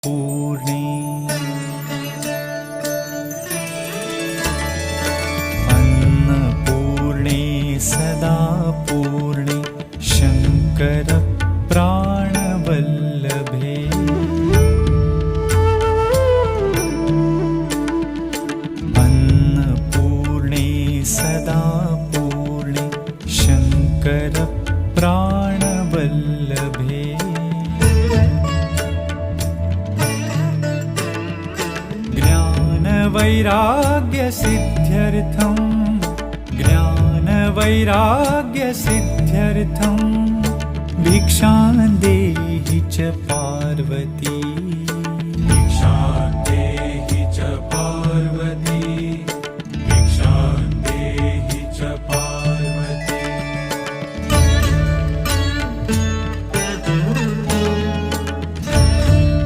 पूर्णे अन्नपूर्णे सदा पूर्णे शंकर प्राणवल्लभे अन्नपूर्णे सदा पूर्णे शंकर प्राणवल्लभे ज्ञानवैराग्यसिद्ध्यर्थं भिक्षां देहि च पार्वती।